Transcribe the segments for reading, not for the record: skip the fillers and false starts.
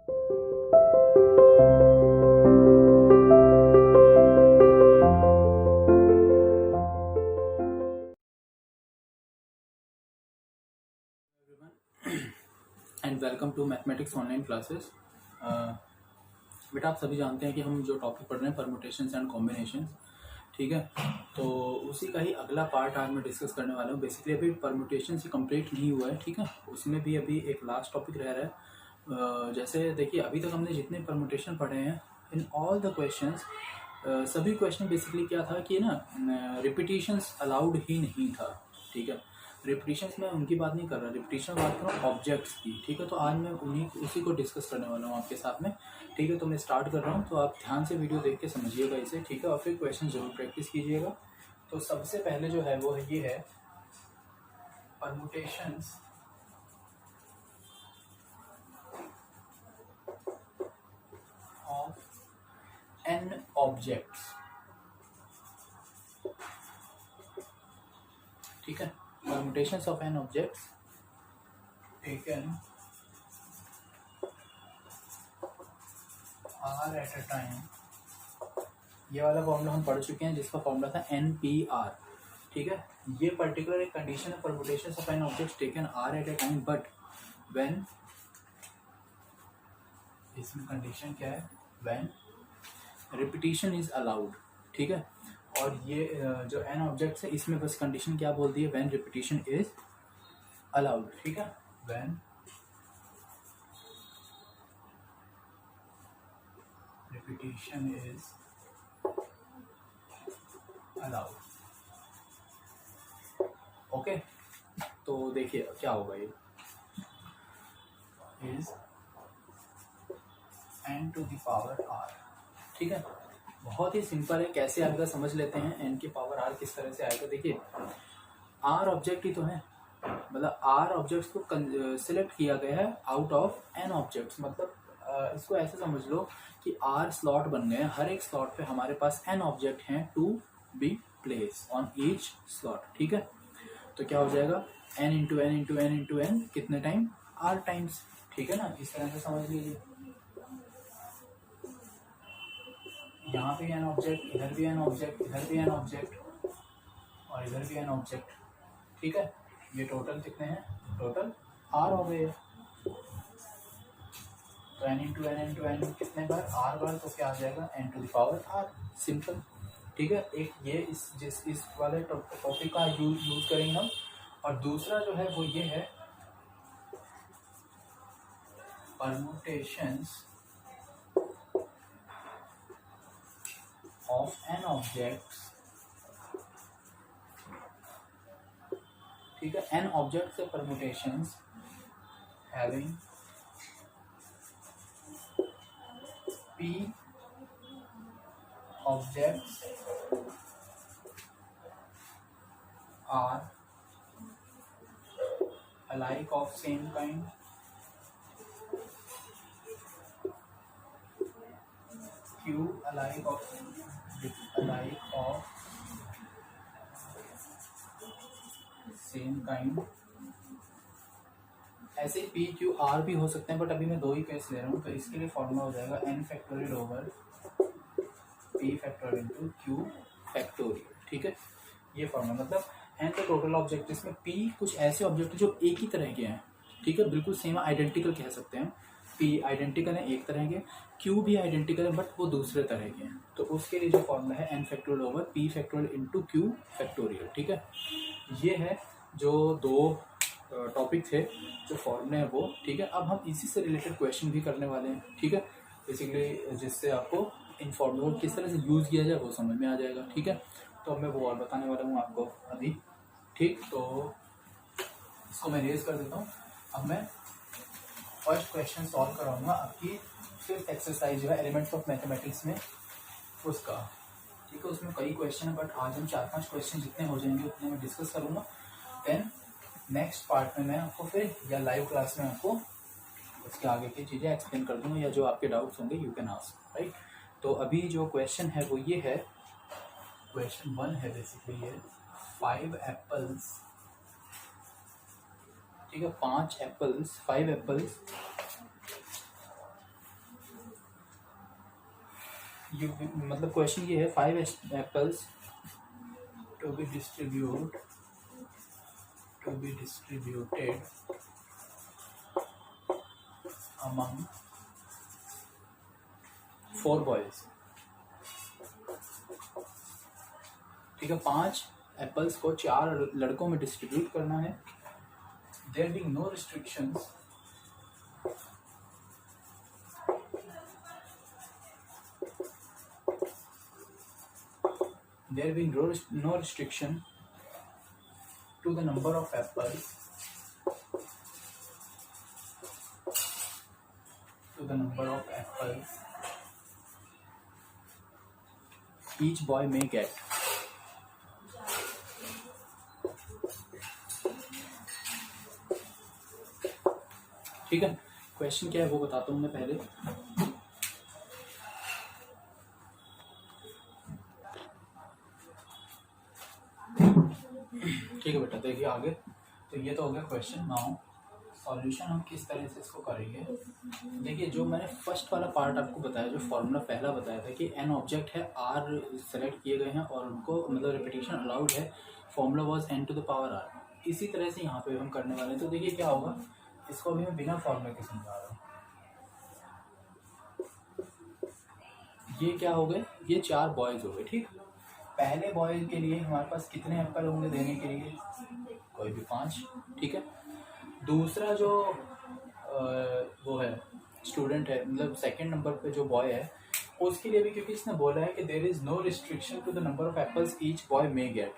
And welcome to mathematics online classes. बेटा आप सभी जानते हैं कि हम जो टॉपिक पढ़ रहे हैं परमुटेशंस एंड कॉम्बिनेशंस, ठीक है। तो उसी का ही अगला पार्ट आज मैं डिस्कस करने वाला हूँ। बेसिकली अभी परमुटेशंस ही कंप्लीट नहीं हुआ है, ठीक है। उसमें भी अभी एक लास्ट टॉपिक रह रहा है। जैसे देखिए अभी तक हमने जितने परमुटेशन पढ़े हैं इन ऑल द क्वेश्चंस, सभी क्वेश्चन बेसिकली क्या था कि ना रिपीटिशंस अलाउड ही नहीं था, ठीक है। रिपीटिशंस में उनकी बात नहीं कर रहा, रिपीटिशन बात कर रहा हूँ ऑब्जेक्ट्स की, ठीक है। तो आज मैं उसी को डिस्कस करने वाला हूँ आपके साथ में, ठीक है। तो मैं स्टार्ट कर रहा हूँ, तो आप ध्यान से वीडियो देख के समझिएगा इसे, ठीक है। और फिर क्वेश्चन जरूर प्रैक्टिस कीजिएगा। तो सबसे पहले जो है वो ये है परमुटेशंस ऑफ n ऑब्जेक्ट्स, ठीक है। Permutations of n objects taken r at a time. ये वाला फॉर्मूला हम पढ़ चुके हैं जिसका फॉर्मूला था NPR, ठीक है। ये पर्टिकुलर एक कंडीशन है permutations of n objects taken r at a time, but when, इसमें कंडीशन क्या है, व्हेन रिपीटिशन इज अलाउड, ठीक है। और ये जो n ऑब्जेक्ट्स है इसमें बस कंडीशन क्या बोल दी है, व्हेन रिपीटिशन इज अलाउड, ठीक है। When repetition is allowed, okay. तो देखिए क्या होगा, ये is n to the power r, ठीक है। बहुत ही सिंपल है, कैसे आएगा समझ लेते हैं। n की पावर r किस तरह से आएगा, देखिए r ऑब्जेक्ट ही तो है, मतलब r ऑब्जेक्ट्स को सिलेक्ट किया गया है आउट ऑफ n ऑब्जेक्ट्स। मतलब इसको ऐसे समझ लो कि r स्लॉट बन गए हैं, हर एक स्लॉट पे हमारे पास n ऑब्जेक्ट हैं to be place on each slot, ठीक है। तो क्या हो जाएगा, n into N into N into N, कितने टाइम, r टाइम्स, ठीक है ना। इस तरह से समझ लीजिए, यहाँ पे n ऑब्जेक्ट, इधर भी n ऑब्जेक्ट, इधर भी n ऑब्जेक्ट और इधर भी n ऑब्जेक्ट, ठीक है। ये टोटल कितने हैं, टोटल r हो गए। तो n into N into N कितने बार, r बार, तो क्या आ जाएगा n to the power r, simple, ठीक है। एक ये इस वाले टॉपिक का यूज करेंगे हम। और दूसरा जो है वो ये है परमुटेशंस ऑफ n ऑब्जेक्ट्स, ठीक है। n ऑब्जेक्ट से permutations having p objects are alike of same kind, q alike of same kind. ऐसे ही पी क्यू आर भी हो सकते हैं, बट अभी मैं दो ही केस ले रहा हूँ। तो इसके लिए फॉर्मूला हो जाएगा n factorial over p factorial into q factorial, ठीक है। ये फॉर्मूला मतलब n तो टोटल ऑब्जेक्ट, इसमें p कुछ ऐसे ऑब्जेक्ट जो एक ही तरह के हैं, ठीक है, बिल्कुल सेम आइडेंटिकल कह सकते हैं। p आइडेंटिकल है एक तरह के, q भी आइडेंटिकल है बट वो दूसरे तरह के हैं। तो उसके लिए जो फॉर्मूला है n factorial over p factorial into q factorial, ठीक है। ये है जो दो टॉपिक थे, जो फॉर्मूले हैं वो, ठीक है। अब हम इसी से रिलेटेड क्वेश्चन भी करने वाले हैं, ठीक है। बेसिकली जिससे आपको इन फॉर्मूलों को किस तरह से यूज़ किया जाए वो समझ में आ जाएगा, ठीक है। तो अब मैं वो और बताने वाला हूँ आपको अभी, ठीक। तो इसको मैं रेज कर देता हूँ। अब मैं फर्स्ट क्वेश्चन सॉल्व कराऊंगा आपकी फिफ्थ एक्सरसाइज जो है एलिमेंट्स ऑफ मैथमेटिक्स में, उसका, ठीक है। उसमें कई क्वेश्चन है, बट आज हम 4-5 क्वेश्चन जितने हो जाएंगे उतने मैं डिस्कस करूँगा। देन नेक्स्ट पार्ट में मैं आपको फिर या लाइव क्लास में आपको उसके आगे की चीज़ें एक्सप्लेन कर दूँगा, या जो आपके डाउट्स होंगे यू कैन आस्क, राइट। तो अभी जो क्वेश्चन है वो ये है, क्वेश्चन 1 है बेसिकली ये 5 एप्पल्स, ठीक है। 5 एप्पल्स यू मतलब क्वेश्चन ये है 5 apples to be distributed among 4 boys. ठीक है, 5 एप्पल्स को 4 लड़कों में डिस्ट्रीब्यूट करना है। There being no restrictions to the number of apples each boy may get। ठीक है, क्वेश्चन क्या है वो बताता हूँ मैं पहले। ठीक है बेटा, देखिए आगे। तो ये तो हो गया क्वेश्चन। नाउ सॉल्यूशन हम किस तरह से इसको करेंगे। देखिए, जो मैंने फर्स्ट वाला पार्ट आपको बताया, जो फॉर्मूला पहला बताया था कि एन ऑब्जेक्ट है, आर सेलेक्ट किए गए हैं और उनको मतलब रिपीटेशन अलाउड है, formula was N to the power R. इसी तरह से यहाँ पे हम करने वाले हैं। तो देखिए क्या होगा, इसको अभी मैं बिना फॉर्मूले के समझा रहा हूँ। ये क्या हो गए, ये 4 बॉयज हो गए। ठीक, पहले बॉयज के लिए हमारे पास कितने एप्पल होंगे देने के लिए, कोई भी 5। ठीक है, दूसरा जो वो है स्टूडेंट है, मतलब सेकंड नंबर पे जो बॉय है, उसके लिए भी, क्योंकि इसने बोला है कि there is no restriction to the number of apples each boy may get,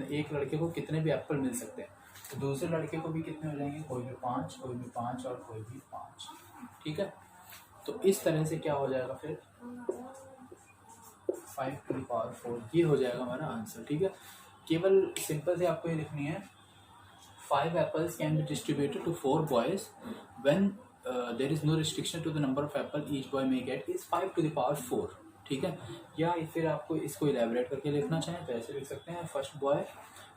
एक लड़के को कितने भी एप्पल मिल सकते हैं। तो दूसरे लड़के को भी कितने हो जाएंगे, कोई भी 5, कोई भी 5 और कोई भी 5। ठीक है, तो इस तरह से क्या हो जाएगा फिर 5 टू द पावर 4, ये हो जाएगा हमारा आंसर। ठीक है, केवल सिंपल से आपको ये लिखनी है 5 apples can be distributed to 4 boys when there is no restriction to the number of apple each boy may get is 5 to the power 4। ठीक है, या फिर आपको इसको इलेबोरेट करके लिखना चाहें तो ऐसे लिख सकते हैं, first boy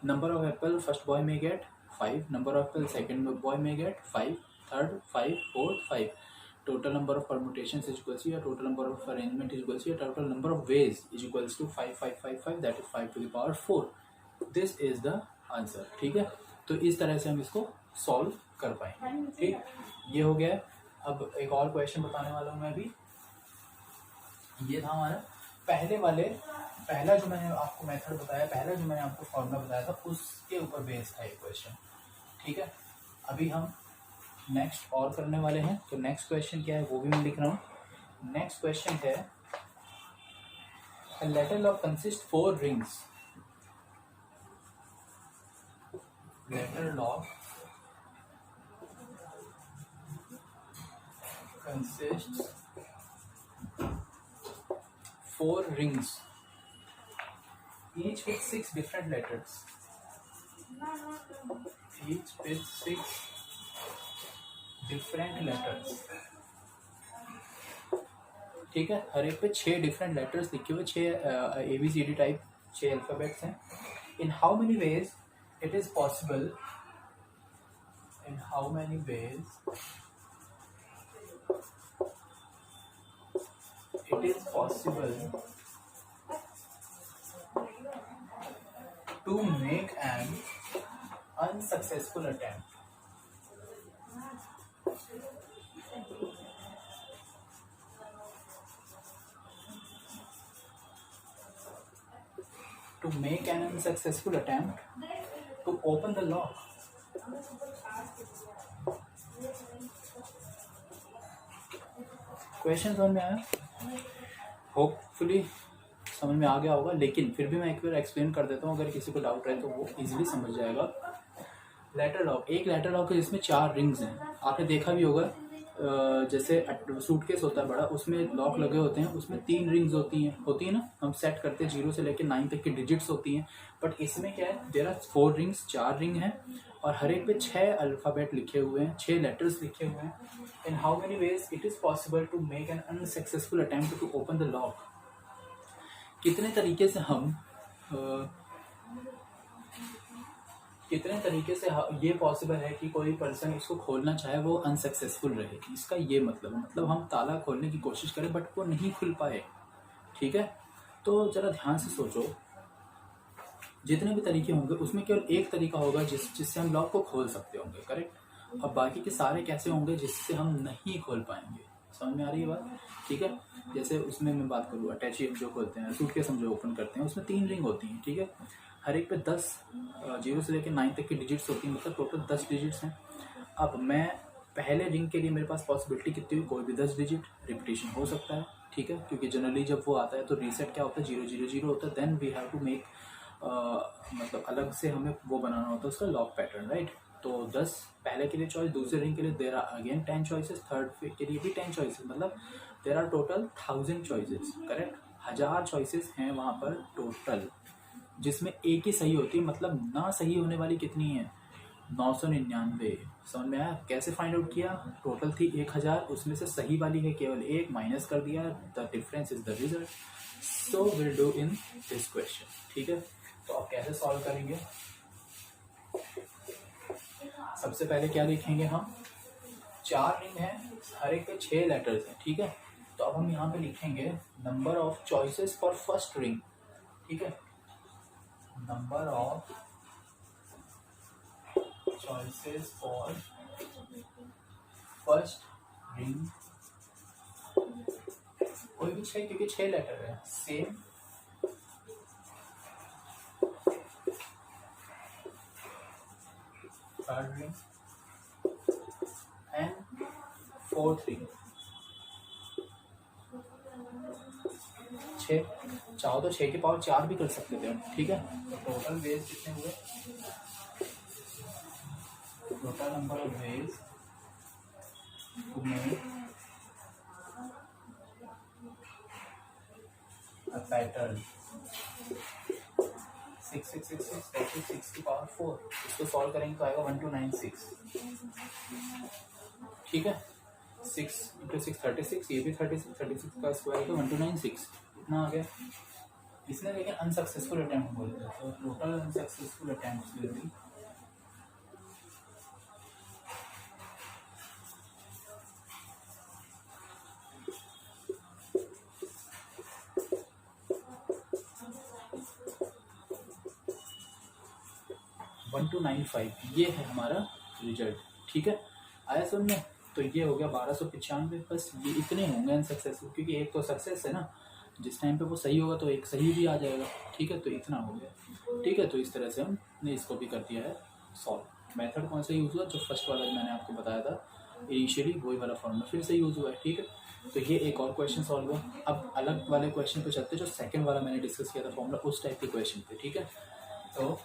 number of apple first boy में get 5, number of apple second boy में get 5, third 5, fourth 5, total number of permutations is equals to या total number of arrangement is equals to या total number of ways is equals to 5 5 5 5, that is 5 to the power 4। This is the answer. ठीक है, तो इस तरह से हम इसको सॉल्व कर पाएंगे। ठीक, ये हो गया। अब एक और क्वेश्चन बताने वाला हूँ मैं अभी। ये था हमारा पहला जो मैंने आपको मेथड बताया, पहला जो मैंने आपको फॉर्मूला बताया था, उसके ऊपर बेस्ड था ये क्वेश्चन। ठीक है, अभी हम नेक्स्ट और करने वाले हैं। तो नेक्स्ट क्वेश्चन क्या है वो भी मैं लिख रहा हूँ। नेक्स्ट क्वेश्चन है a letter log consists 4 rings। letter log consists 4 rings each with 6 different letters, each with 6 different letters। ठीक है, हर एक पे 6 डिफरेंट लेटर्स लिखे हुए, 6 ABCD टाइप 6 अल्फाबेट्स हैं। In how many veg it is possible, in how many ways it is possible to make an unsuccessful attempt, to open the lock। Question समझ में आया? होपफुली समझ में आ गया होगा, लेकिन फिर भी मैं एक बार एक्सप्लेन कर देता हूँ, अगर किसी को डाउट रहे तो वो इजीली समझ जाएगा। लेटर लॉक, एक लेटर लॉक है जिसमें 4 रिंग्स हैं। आपने देखा भी होगा, जैसे सूटकेस होता है बड़ा, उसमें लॉक लगे होते हैं, उसमें 3 रिंग्स होती हैं ना, हम सेट करते हैं 0 से लेकर 9 तक की डिजिट्स होती हैं। बट इसमें क्या है, देयर आर 4 रिंग्स, 4 रिंग हैं और हर एक पे 6 अल्फ़ाबेट लिखे हुए हैं, 6 लेटर्स लिखे हुए हैं। In how many ways it is possible to make an unsuccessful attempt to open the lock. कितने तरीके से ये पॉसिबल है कि कोई पर्सन इसको खोलना चाहे, वो अनसक्सेसफुल रहे। इसका ये मतलब हम ताला खोलने की कोशिश करें बट वो नहीं खुल पाए। ठीक है। तो ज़रा ध्यान से सोचो, जितने भी तरीके होंगे उसमें केवल एक तरीका होगा जिससे हम लॉक को खोल सकते होंगे, करेक्ट। अब बाकी के सारे कैसे होंगे जिससे हम नहीं खोल पाएंगे। समझ में आ रही है बात, ठीक है। जैसे उसमें मैं बात करूँ, अटैची जो खोलते हैं, सूटकेस हम जो ओपन करते हैं, उसमें 3 रिंग होती हैं, ठीक है। हर एक पे 10 0 से लेकर 9 तक की डिजिट्स होती हैं, मतलब टोटल 10 डिजिट्स हैं। अब मैं पहले रिंग के लिए मेरे पास पॉसिबिलिटी कितनी हुई, कोई भी 10 डिजिट रिपीटेशन हो सकता है, ठीक है। क्योंकि जनरली जब वो आता है तो रीसेट क्या होता है, 0 0 0 होता है। Then we have to make मतलब अलग से हमें वो बनाना होता है उसका लॉक पैटर्न, राइट। तो 10 पहले के लिए चॉइस, दूसरे रिंग के लिए there are again 10 choices, third के लिए भी 10 चॉइसेस, मतलब there are total 1000 choices, correct. 1000 choices हैं वहाँ पर टोटल, जिसमें एक ही सही होती है। मतलब ना सही होने वाली कितनी है, 999। समझ में आया कैसे फाइंड आउट किया। टोटल थी 1000, उसमें से सही वाली है केवल एक, माइनस कर दिया, the difference is the result. So will do in this question, ठीक है। तो आप कैसे सॉल्व करेंगे, सबसे पहले क्या लिखेंगे हम, 4 रिंग है, हर एक के 6 लेटर्स हैं, ठीक है। तो अब हम यहाँ पे लिखेंगे number of choices for first ring, ठीक है। Number of choices for first ring, कोई भी 6, क्योंकि 6 लेटर है, same. Third ring and fourth ring, 6। चाहो तो 6 के पावर 4 भी कर सकते थे, ठीक है। तो टोटल वेज कितने हुए, total number of ways to make a pattern 6 6 6 6, that is 6 की पावर 4। इसको सॉल्व करेंगे तो आएगा 1296, ठीक है। 6 × 6 36, ये भी 36, 36 का स्क्वायर तो 1296, इतना आ गया। इसने लेकिन अनसक्सेसफुल अटेम्प्ट बोल दिया, तो total unsuccessful attempts will be 1295। ये है हमारा रिजल्ट, ठीक है। आया समझ में। तो ये हो गया 1295। बस ये इतने होंगे अनसक्सेसफुल, क्योंकि एक तो सक्सेस है ना, जिस टाइम पे वो सही होगा तो एक सही भी आ जाएगा, ठीक है। तो इतना हो गया, ठीक है। तो इस तरह से हमने इसको भी कर दिया है सॉल्व। मेथड कौन सा यूज़ हुआ, जो फर्स्ट वाला मैंने आपको बताया था इनिशियली, वही वाला फॉर्मूला फिर से यूज़ हुआ है, ठीक है। तो ये एक और क्वेश्चन सॉल्व हुआ। अब अलग वाले क्वेश्चन पे चलते, जो सेकंड वाला मैंने डिस्कस किया था फॉर्मूला, उस टाइप के क्वेश्चन पे, ठीक है। तो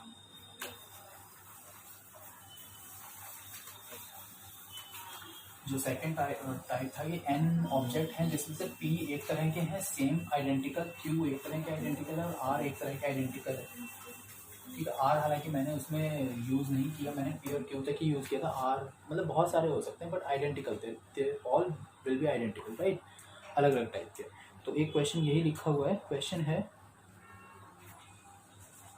जो सेकंड टाइप था, ये एन ऑब्जेक्ट हैं जिसमें से पी एक तरह के हैं सेम आइडेंटिकल, क्यू एक तरह के आइडेंटिकल है और आर एक तरह के आइडेंटिकल है, ठीक है। आर हालांकि मैंने उसमें यूज़ नहीं किया, मैंने पी और क्यू तक ही यूज़ किया था। आर मतलब बहुत सारे हो सकते हैं बट आइडेंटिकल थे, all will be identical, right, अलग अलग टाइप के। तो एक क्वेश्चन यही लिखा हुआ है, क्वेश्चन है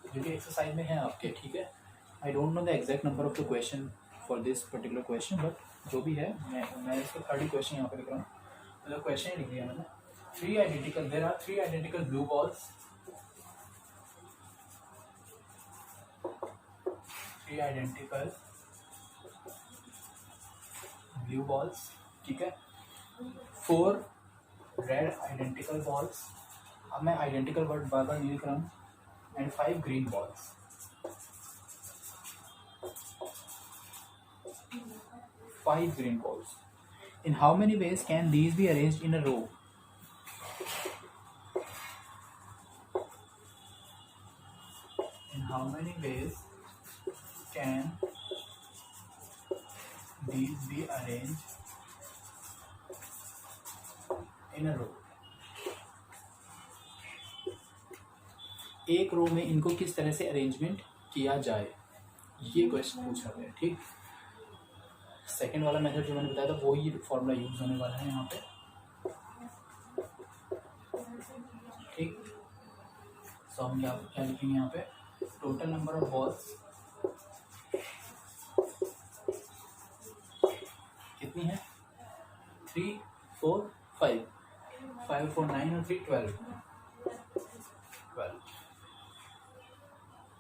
जो कि एक्सरसाइज में है आपके, ठीक है। I don't know the exact number of the question for this particular question, but जो भी है मैं इसको 30 क्वेश्चन यहाँ पे लिख रहा हूँ। मतलब क्वेश्चन ही लिख दिया मैंने। 3 identical, there are 3 identical blue balls, 3 identical blue balls, ठीक है। 4 रेड आइडेंटिकल बॉल्स, अब मैं आइडेंटिकल वर्ड बार बार नहीं लिख रहा हूँ, and 5 green balls. 5 green balls. In how many ways can these be arranged in a row? In how many ways can these be arranged in a row? एक रो में इनको किस तरह से अरेंजमेंट किया जाए, ये क्वेश्चन पूछा गया, ठीक। सेकेंड वाला मेथड जो मैंने बताया था वही फॉर्मूला यूज होने वाला है यहाँ पे, ठीक। सो हम क्या लिखेंगे यहाँ पे, टोटल नंबर ऑफ बॉल्स कितनी है, 3 4 5, 5 4 9 और 3 12,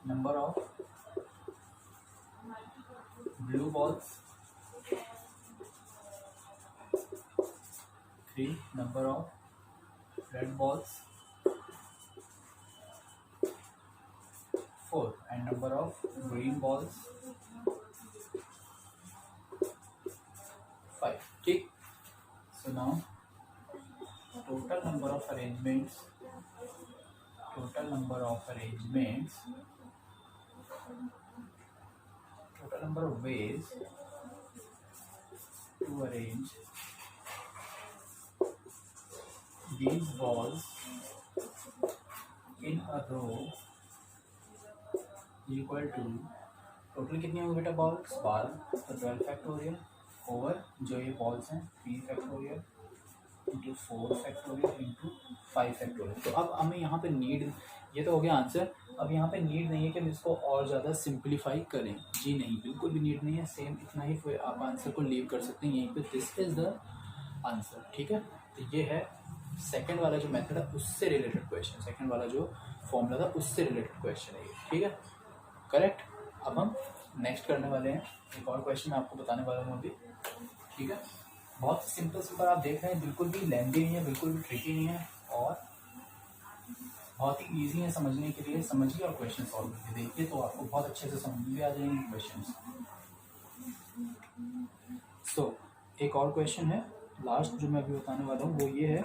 number of blue balls, 3 number of red balls, 4 and number of green balls, 5. ठीक. So now total number of arrangements, total number of ways to arrange these balls in a row equal to, total कितनी होंगी बेटा balls 12, तो 12 factorial over जो ये balls हैं 3 factorial into 4 factorial into 5 factorial. तो अब हमें यहाँ पे नीड, ये तो हो गया आंसर. अब यहाँ पे नीड नहीं है कि हम इसको और ज़्यादा सिंप्लीफाई करें. जी नहीं, बिल्कुल भी नीड नहीं है. सेम इतना ही फिर आप आंसर को लीव कर सकते हैं यहीं पे. This is the answer. ठीक है. तो ये है सेकंड वाला जो मेथड है उससे रिलेटेड क्वेश्चन. सेकंड वाला जो फॉर्मूला था उससे रिलेटेड क्वेश्चन है ये. ठीक है, करेक्ट. अब हम नेक्स्ट करने वाले हैं. एक और क्वेश्चन मैं आपको बताने वाला हूँ अभी. ठीक है, बहुत सिंपल आप देख रहे हैं. बिल्कुल भी लेंथी नहीं है, बिल्कुल भी ट्रिकी नहीं है, और बहुत ही ईजी है समझने के लिए. समझिए और क्वेश्चन सॉल्व करके देखिए तो आपको बहुत अच्छे से समझ में आ जाएंगे क्वेश्चन. सो एक और क्वेश्चन है लास्ट जो मैं अभी बताने वाला हूँ वो ये है.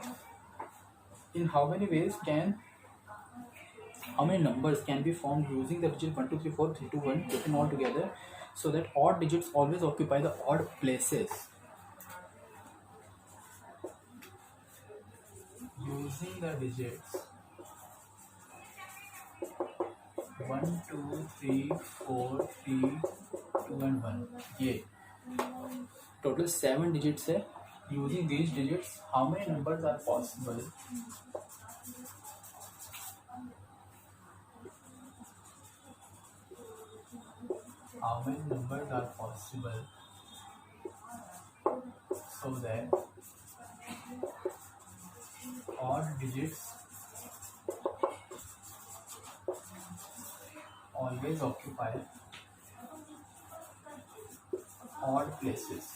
इन how many veg can, how many numbers can be formed using the digit 1 2 3 4 3 2 1 taken all together so that odd digits always occupy the odd places? Using the digits 1 2 3 4 3 2 and 1, ये टोटल 7 डिजिट्स है. Using these digits how many numbers are possible? How many numbers are possible so that odd digits always occupy odd places?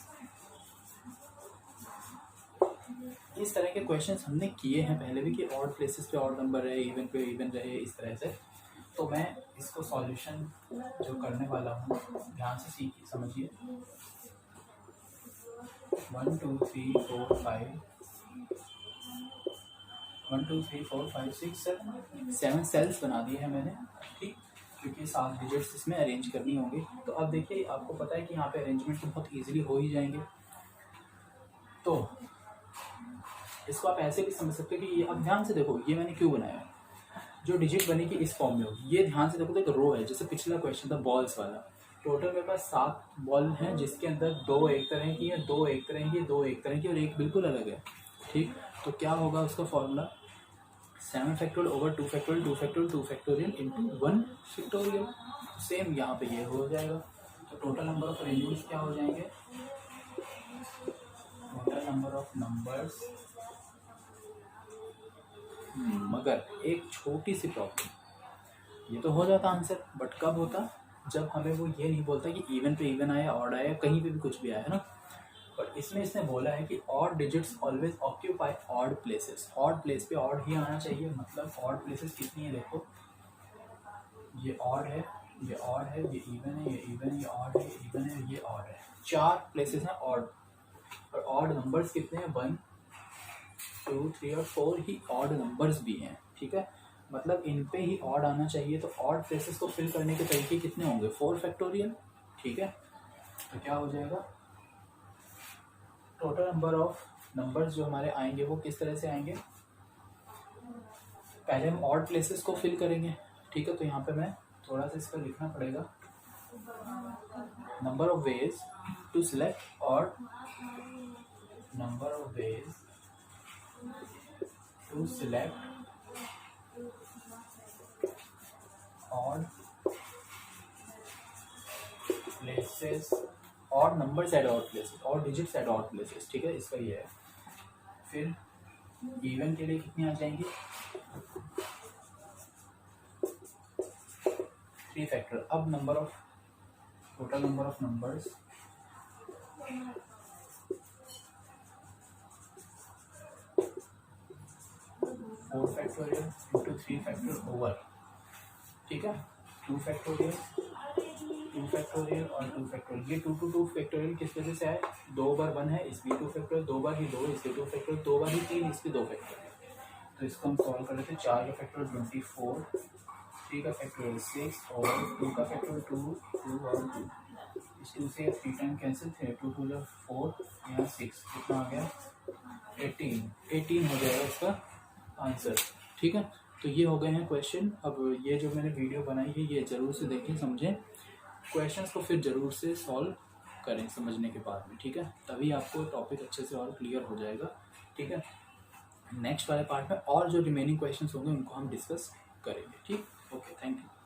इस तरह के questions हमने किए हैं पहले भी कि ऑड प्लेसेस पे ऑड नंबर रहे, इवन पे इवन रहे, इस तरह से. तो मैं इसको सॉल्यूशन जो करने वाला हूँ ध्यान से सीखिए, समझिए. 1 2 3 4 5 1 2 3 4 5 6 7 सेल्स बना दिए हैं मैंने. ठीक, क्योंकि 7 डिजिट्स इसमें अरेंज करनी होंगी. तो अब देखिए आपको पता है कि यहाँ पे अरेंजमेंट तो बहुत ईजिली हो ही जाएंगे. तो इसको आप ऐसे भी समझ सकते हो कि ये, अब ध्यान से देखो ये मैंने क्यों बनाया. जो डिजिट बनेगी इस फॉर्म में होगी. ये ध्यान से देखो तो एक रो है, जैसे पिछला क्वेश्चन था बॉल्स वाला. टोटल मेरे पास 7 बॉल हैं जिसके अंदर 2 एक तरह की है, 2 एक तरह की, 2 एक तरह की और एक बिल्कुल अलग है. ठीक, तो क्या होगा उसका formula? 7 factorial over 2 factorial 2 factorial 2 factorial into 1 factorial. Same यहाँ पे ये हो जाएगा. तो टोटल नंबर ऑफ अरेंजमेंट्स क्या हो जाएंगे? Total number of numbers. मगर एक छोटी सी प्रॉब्लम, ये तो हो जाता आंसर, बट कब होता? जब हमें वो ये नहीं बोलता कि इवन पे इवन आया, ऑड आया, कहीं पे भी कुछ भी आया, है ना. बट इसमें इसने बोला है कि odd digits always occupy odd places. Odd place पे ऑड ही आना चाहिए. मतलब ऑड प्लेसेस कितनी है देखो, ये ऑड है, ये ऑड है, ये इवन है, ये इवन है, ये ऑड है, ये इवन है, ये ऑड है. 4 प्लेसेस हैं ऑड. और ऑड नंबर्स कितने हैं? 1 2 3 और 4 ही ऑड नंबर्स भी हैं. ठीक है, मतलब इन पे ही ऑड आना चाहिए. तो ऑड प्लेसेस को फिल करने के तरीके कितने होंगे? 4 फैक्टोरियल. ठीक है, तो क्या हो जाएगा? टोटल नंबर ऑफ नंबर्स जो हमारे आएंगे वो किस तरह से आएंगे? पहले हम ऑड प्लेसेस को फिल करेंगे. ठीक है, तो यहाँ पे मैं थोड़ा सा इसका लिखना पड़ेगा. Number of ways to select odd, number of ways to select odd places, odd numbers at odd places, odd digits at odd places. ठीक है, इसका ये है. फिर इवन के लिए कितनी आ जाएंगी? 3 3 फैक्टर। अब number of total number of numbers 4 factorial into 3 factor over, ठीक है, 2 फैक्टोरियल और 2 फैक्टोरियल। ये 2 फैक्टोरियल किस वजह से आए, 2 बार 1 है इसलिए 2 फैक्टोरियल, 2 बार ही 2 इसलिए 2 फैक्टोरियल, 2 बार ही 3 इसलिए 2 फैक्टोरियल। तो इसको हम सॉल्व कर लेते हैं। 4 का फैक्टोरियल 24, 3 का फैक्टोरियल 6 और 2 का फैक्टोरियल 2 और 2। इस 2 से 3 टाइम कैंसिल थे, 2 2 जा 4, यहाँ 6, कितना आ गया 18 हो जाएगा इसका आंसर, ठीक है। तो ये हो गए हैं क्वेश्चन। अब ये जो मैंने वीडियो बनाई है ये ज़रूर से देखें, समझें, क्वेश्चंस को फिर ज़रूर से सॉल्व करें समझने के बाद में, ठीक है, तभी आपको टॉपिक अच्छे से और क्लियर हो जाएगा, ठीक है। नेक्स्ट वाले पार्ट में और जो रिमेनिंग क्वेश्चंस होंगे उनको हम डिस्कस करेंगे, ठीक। Okay, thank you.